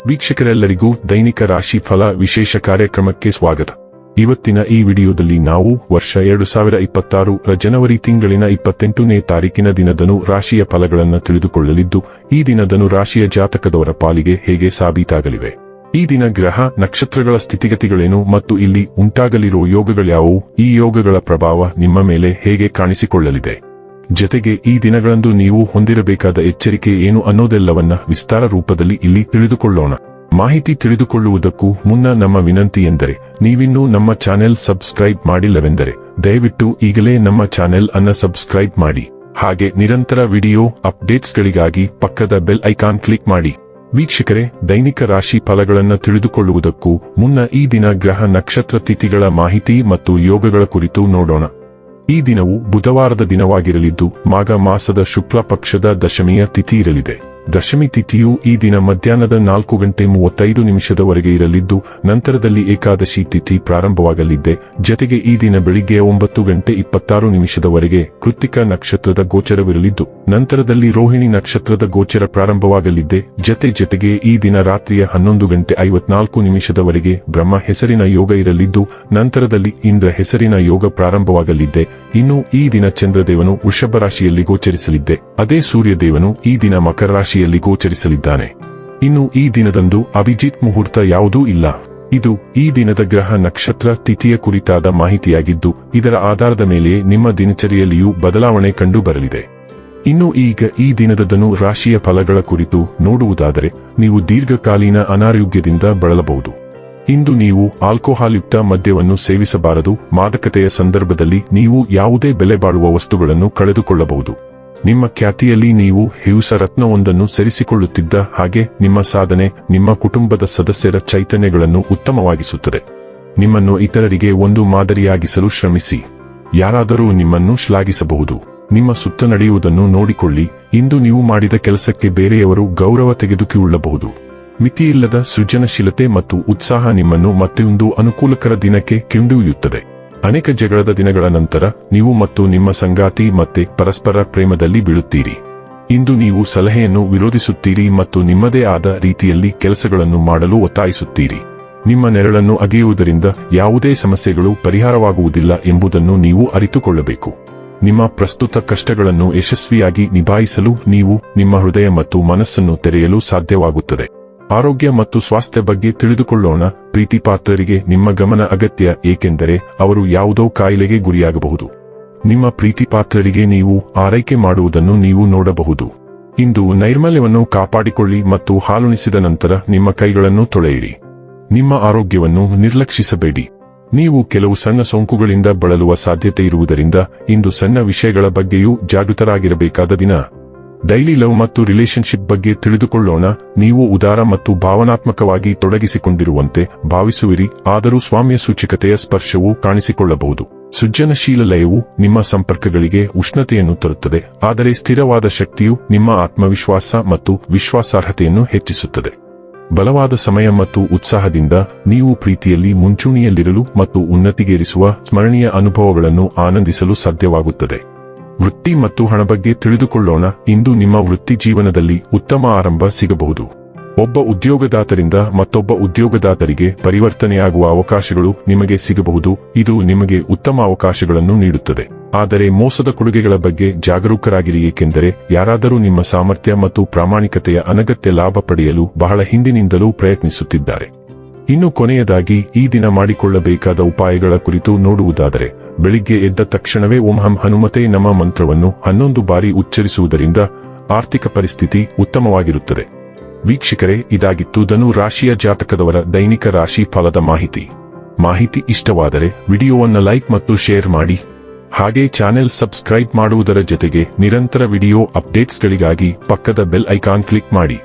ವೀಕ್ಷಕರೆಲ್ಲರಿಗೂ ದೈನಿಕ ರಾಶಿ ಫಲ ವಿಶೇಷ ಕಾರ್ಯಕ್ರಮಕ್ಕೆ ಸ್ವಾಗತ. ಇವತ್ತಿನ ಈ ವಿಡಿಯೋದಲ್ಲಿ ನಾವು ವರ್ಷ 2026 ಜನವರಿ ತಿಂಗಳಿನ 28ನೇ ತಾರೀಕಿನ ದಿನದನು ರಾಶಿಯ ಫಲಗಳನ್ನು ತಿಳಿದುಕೊಳ್ಳಲಿದ್ದು, ಈ ದಿನದನು ರಾಶಿಯ ಜಾತಕದವರ ಪಾಲಿಗೆ ಹೇಗೆ ಸಾಬೀತಾಗಲಿವೆ, ಈ ದಿನ ಗ್ರಹ ನಕ್ಷತ್ರಗಳ ಸ್ಥಿತಿಗತಿಗಳೇನು ಮತ್ತು ಇಲ್ಲಿ ಉಂಟಾಗಲಿರುವ ಯೋಗಗಳ್ಯಾವುವು, ಈ ಯೋಗಗಳ ಪ್ರಭಾವ ನಿಮ್ಮ ಮೇಲೆ ಹೇಗೆ ಕಾಣಿಸಿಕೊಳ್ಳಲಿದೆ, ಜತೆಗೆ ಈ ದಿನಗಳಂದು ನೀವು ಹೊಂದಿರಬೇಕಾದ ಎಚ್ಚರಿಕೆ ಏನು ಅನ್ನೋದೆಲ್ಲವನ್ನ ವಿಸ್ತಾರ ರೂಪದಲ್ಲಿ ಇಲ್ಲಿ ತಿಳಿದುಕೊಳ್ಳೋಣ. ಮಾಹಿತಿ ತಿಳಿದುಕೊಳ್ಳುವುದಕ್ಕೂ ಮುನ್ನ ನಮ್ಮ ವಿನಂತಿ ಎಂದರೆ, ನೀವಿನ್ನೂ ನಮ್ಮ ಚಾನೆಲ್ ಸಬ್ಸ್ಕ್ರೈಬ್ ಮಾಡಿಲ್ಲವೆಂದರೆ ದಯವಿಟ್ಟು ಈಗಲೇ ನಮ್ಮ ಚಾನೆಲ್ ಅನ್ನ ಸಬ್ಸ್ಕ್ರೈಬ್ ಮಾಡಿ. ಹಾಗೆ ನಿರಂತರ ವಿಡಿಯೋ ಅಪ್ಡೇಟ್ಸ್ಗಳಿಗಾಗಿ ಪಕ್ಕದ ಬೆಲ್ ಐಕಾನ್ ಕ್ಲಿಕ್ ಮಾಡಿ. ವೀಕ್ಷಕರೇ, ದೈನಿಕ ರಾಶಿ ಫಲಗಳನ್ನು ತಿಳಿದುಕೊಳ್ಳುವುದಕ್ಕೂ ಮುನ್ನ ಈ ದಿನ ಗ್ರಹ ನಕ್ಷತ್ರ ತಿಥಿಗಳ ಮಾಹಿತಿ ಮತ್ತು ಯೋಗಗಳ ಕುರಿತು ನೋಡೋಣ. ಈ ದಿನವು ಬುಧವಾರದ ದಿನವಾಗಿರಲಿದ್ದು, ಮಾಘ ಮಾಸದ ಶುಕ್ಲ ಪಕ್ಷದ ದಶಮಿಯ ತಿಥಿ ಇರಲಿದೆ. ದಶಮಿ ತಿಥಿಯು ಈ ದಿನ ಮಧ್ಯಾಹ್ನದ 4:35 ಇರಲಿದ್ದು, ನಂತರದಲ್ಲಿ ಏಕಾದಶಿ ತಿಥಿ ಪ್ರಾರಂಭವಾಗಲಿದೆ. ಜತೆಗೆ ಈ ದಿನ ಬೆಳಿಗ್ಗೆ 9:26 ಕೃತ್ತಿಕ ನಕ್ಷತ್ರದ ಗೋಚರವಿರಲಿದ್ದು, ನಂತರದಲ್ಲಿ ರೋಹಿಣಿ ನಕ್ಷತ್ರದ ಗೋಚರ ಪ್ರಾರಂಭವಾಗಲಿದೆ. ಜತೆಗೆ ಈ ದಿನ ರಾತ್ರಿಯ 11:54 ಬ್ರಹ್ಮ ಹೆಸರಿನ ಯೋಗ ಇರಲಿದ್ದು, ನಂತರದಲ್ಲಿ ಇಂದ್ರ ಹೆಸರಿನ ಯೋಗ ಪ್ರಾರಂಭವಾಗಲಿದೆ. ಇನ್ನು ಈ ದಿನ ಚಂದ್ರದೇವನು ವೃಷಭ ರಾಶಿಯಲ್ಲಿ ಗೋಚರಿಸಲಿದ್ದೆ, ಅದೇ ಸೂರ್ಯದೇವನು ಈ ದಿನ ಮಕರ ರಾಶಿಯಲ್ಲಿ ಗೋಚರಿಸಲಿದ್ದಾನೆ. ಇನ್ನು ಈ ದಿನದಂದು ಅಭಿಜಿತ್ ಮುಹೂರ್ತ ಯಾವುದೂ ಇಲ್ಲ. ಇದು ಈ ದಿನದ ಗ್ರಹ ನಕ್ಷತ್ರ ತಿಥಿಯ ಕುರಿತಾದ ಮಾಹಿತಿಯಾಗಿದ್ದು, ಇದರ ಆಧಾರದ ಮೇಲೆ ನಿಮ್ಮ ದಿನಚರಿಯಲ್ಲಿಯೂ ಬದಲಾವಣೆ ಕಂಡು ಬರಲಿದೆ. ಇನ್ನು ಈಗ ಈ ದಿನದನು ರಾಶಿಯ ಫಲಗಳ ಕುರಿತು ನೋಡುವುದಾದರೆ, ನೀವು ದೀರ್ಘಕಾಲೀನ ಅನಾರೋಗ್ಯದಿಂದ ಬಳಲಬಹುದು. ಇಂದು ನೀವು ಆಲ್ಕೋಹಾಲ್ ಯುಕ್ತ ಮದ್ಯವನ್ನು ಸೇವಿಸಬಾರದು. ಮಾದಕತೆಯ ಸಂದರ್ಭದಲ್ಲಿ ನೀವು ಯಾವುದೇ ಬೆಲೆ ಬಾಳುವ ವಸ್ತುಗಳನ್ನು ಕಳೆದುಕೊಳ್ಳಬಹುದು. ನಿಮ್ಮ ಖ್ಯಾತಿಯಲ್ಲಿ ನೀವು ಹಿಂಸ ರತ್ನವೊಂದನ್ನು ಸೇರಿಸಿಕೊಳ್ಳುತ್ತಿದ್ದ ಹಾಗೆ ನಿಮ್ಮ ಸಾಧನೆ ನಿಮ್ಮ ಕುಟುಂಬದ ಸದಸ್ಯರ ಚೈತನ್ಯಗಳನ್ನು ಉತ್ತಮವಾಗಿಸುತ್ತದೆ. ನಿಮ್ಮನ್ನು ಇತರರಿಗೆ ಒಂದು ಮಾದರಿಯಾಗಿಸಲು ಶ್ರಮಿಸಿ. ಯಾರಾದರೂ ನಿಮ್ಮನ್ನು ಶ್ಲಾಘಿಸಬಹುದು. ನಿಮ್ಮ ಸುತ್ತ ನಡೆಯುವುದನ್ನು ನೋಡಿಕೊಳ್ಳಿ. ಇಂದು ನೀವು ಮಾಡಿದ ಕೆಲಸಕ್ಕೆ ಬೇರೆಯವರು ಗೌರವ ತೆಗೆದುಕೊಳ್ಳಬಹುದು. ಮಿತಿಯಿಲ್ಲದ ಸೃಜನಶೀಲತೆ ಮತ್ತು ಉತ್ಸಾಹ ನಿಮ್ಮನ್ನು ಮತ್ತೊಂದು ಅನುಕೂಲಕರ ದಿನಕ್ಕೆ ಕೊಂಡೊಯ್ಯುತ್ತದೆ. ಅನೇಕ ಜಗಳದ ದಿನಗಳ ನಂತರ ನೀವು ಮತ್ತು ನಿಮ್ಮ ಸಂಗಾತಿ ಮತ್ತೆ ಪರಸ್ಪರ ಪ್ರೇಮದಲ್ಲಿ ಬೀಳುತ್ತೀರಿ. ಇಂದು ನೀವು ಸಲಹೆಯನ್ನು ವಿರೋಧಿಸುತ್ತೀರಿ ಮತ್ತು ನಿಮ್ಮದೇ ಆದ ರೀತಿಯಲ್ಲಿ ಕೆಲಸಗಳನ್ನು ಮಾಡಲು ಒತ್ತಾಯಿಸುತ್ತೀರಿ. ನಿಮ್ಮ ನೆರಳನ್ನು ಅಗೆಯುವುದರಿಂದ ಯಾವುದೇ ಸಮಸ್ಯೆಗಳು ಪರಿಹಾರವಾಗುವುದಿಲ್ಲ ಎಂಬುದನ್ನು ನೀವು ಅರಿತುಕೊಳ್ಳಬೇಕು. ನಿಮ್ಮ ಪ್ರಸ್ತುತ ಕಷ್ಟಗಳನ್ನು ಯಶಸ್ವಿಯಾಗಿ ನಿಭಾಯಿಸಲು ನೀವು ನಿಮ್ಮ ಹೃದಯ ಮತ್ತು ಮನಸ್ಸನ್ನು ತೆರೆಯಲು ಸಾಧ್ಯವಾಗುತ್ತದೆ. ಆರೋಗ್ಯ ಮತ್ತು ಸ್ವಾಸ್ಥ್ಯ ಬಗ್ಗೆ ತಿಳಿದುಕೊಳ್ಳೋಣ. ಪ್ರೀತಿಪಾತ್ರರಿಗೆ ನಿಮ್ಮ ಗಮನ ಅಗತ್ಯ, ಏಕೆಂದರೆ ಅವರು ಯಾವುದೋ ಕಾಯಿಲೆಗೆ ಗುರಿಯಾಗಬಹುದು. ನಿಮ್ಮ ಪ್ರೀತಿಪಾತ್ರರಿಗೆ ನೀವು ಆರೈಕೆ ಮಾಡುವುದನ್ನು ನೀವು ನೋಡಬಹುದು. ಇಂದು ನೈರ್ಮಲ್ಯವನ್ನು ಕಾಪಾಡಿಕೊಳ್ಳಿ ಮತ್ತು ಹಾಲುಣಿಸಿದ ನಂತರ ನಿಮ್ಮ ಕೈಗಳನ್ನು ತೊಳೆಯಿರಿ. ನಿಮ್ಮ ಆರೋಗ್ಯವನ್ನು ನಿರ್ಲಕ್ಷಿಸಬೇಡಿ. ನೀವು ಕೆಲವು ಸಣ್ಣ ಸೋಂಕುಗಳಿಂದ ಬಳಲುವ ಸಾಧ್ಯತೆ ಇರುವುದರಿಂದ ಇಂದು ಸಣ್ಣ ವಿಷಯಗಳ ಬಗ್ಗೆಯೂ ಜಾಗೃತರಾಗಿರಬೇಕಾದ ದಿನ. ಡೈಲಿ ಲವ್ ಮತ್ತು ರಿಲೇಶನ್ಶಿಪ್ ಬಗ್ಗೆ ತಿಳಿದುಕೊಳ್ಳೋಣ. ನೀವು ಉದಾರ ಮತ್ತು ಭಾವನಾತ್ಮಕವಾಗಿ ತೊಡಗಿಸಿಕೊಂಡಿರುವಂತೆ ಭಾವಿಸುವಿರಿ, ಆದರೂ ಸ್ವಾಮ್ಯ ಸೂಚಕತೆಯ ಸ್ಪರ್ಶವು ಕಾಣಿಸಿಕೊಳ್ಳಬಹುದು. ಸೃಜನಶೀಲ ಲಯವು ನಿಮ್ಮ ಸಂಪರ್ಕಗಳಿಗೆ ಉಷ್ಣತೆಯನ್ನು ತರುತ್ತದೆ, ಆದರೆ ಸ್ಥಿರವಾದ ಶಕ್ತಿಯು ನಿಮ್ಮ ಆತ್ಮವಿಶ್ವಾಸ ಮತ್ತು ವಿಶ್ವಾಸಾರ್ಹತೆಯನ್ನು ಹೆಚ್ಚಿಸುತ್ತದೆ. ಬಲವಾದ ಸಮಯ ಮತ್ತು ಉತ್ಸಾಹದಿಂದ ನೀವು ಪ್ರೀತಿಯಲ್ಲಿ ಮುಂಚೂಣಿಯಲ್ಲಿರಲು ಮತ್ತು ಉನ್ನತಿಗೇರಿಸುವ ಸ್ಮರಣೀಯ ಅನುಭವಗಳನ್ನು ಆನಂದಿಸಲು ಸಾಧ್ಯವಾಗುತ್ತದೆ. ವೃತ್ತಿ ಮತ್ತು ಹಣ ಬಗ್ಗೆ ತಿಳಿದುಕೊಳ್ಳೋಣ. ಇಂದು ನಿಮ್ಮ ವೃತ್ತಿ ಜೀವನದಲ್ಲಿ ಉತ್ತಮ ಆರಂಭ ಸಿಗಬಹುದು. ಒಬ್ಬ ಉದ್ಯೋಗದಾತರಿಂದ ಮತ್ತೊಬ್ಬ ಉದ್ಯೋಗದಾತರಿಗೆ ಪರಿವರ್ತನೆಯಾಗುವ ಅವಕಾಶಗಳು ನಿಮಗೆ ಸಿಗಬಹುದು. ಇದು ನಿಮಗೆ ಉತ್ತಮ ಅವಕಾಶಗಳನ್ನು ನೀಡುತ್ತದೆ. ಆದರೆ ಮೋಸದ ಕೊಡುಗೆಗಳ ಬಗ್ಗೆ ಜಾಗರೂಕರಾಗಿರಿ, ಏಕೆಂದರೆ ಯಾರಾದರೂ ನಿಮ್ಮ ಸಾಮರ್ಥ್ಯ ಮತ್ತು ಪ್ರಾಮಾಣಿಕತೆಯ ಅನಗತ್ಯ ಲಾಭ ಪಡೆಯಲು ಬಹಳ ಹಿಂದಿನಿಂದಲೂ ಪ್ರಯತ್ನಿಸುತ್ತಿದ್ದಾರೆ. ಇನ್ನು ಕೊನೆಯದಾಗಿ ಈ ದಿನ ಮಾಡಿಕೊಳ್ಳಬೇಕಾದ ಉಪಾಯಗಳ ಕುರಿತು ನೋಡುವುದಾದರೆ, ಬೆಳಿಗ್ಗೆ ಎದ್ದ ತಕ್ಷಣವೇ ಓಂ ಹಂ ಹನುಮತೆ ನಮ ಮಂತ್ರವನ್ನು 11 ಬಾರಿ ಉಚ್ಚರಿಸುವುದರಿಂದ ಆರ್ಥಿಕ ಪರಿಸ್ಥಿತಿ ಉತ್ತಮವಾಗಿರುತ್ತದೆ. ವೀಕ್ಷಕರೇ, ಇದಾಗಿತ್ತು ಧನು ರಾಶಿಯ ಜಾತಕದವರ ದೈನಿಕ ರಾಶಿ ಫಲದ ಮಾಹಿತಿ ಇಷ್ಟವಾದರೆ ವಿಡಿಯೋವನ್ನು ಲೈಕ್ ಮತ್ತು ಶೇರ್ ಮಾಡಿ. ಹಾಗೆ ಚಾನೆಲ್ ಸಬ್ಸ್ಕ್ರೈಬ್ ಮಾಡುವುದರ ಜೊತೆಗೆ ನಿರಂತರ ವಿಡಿಯೋ ಅಪ್ಡೇಟ್ಸ್ಗಳಿಗಾಗಿ ಪಕ್ಕದ ಬೆಲ್ ಐಕಾನ್ ಕ್ಲಿಕ್ ಮಾಡಿ.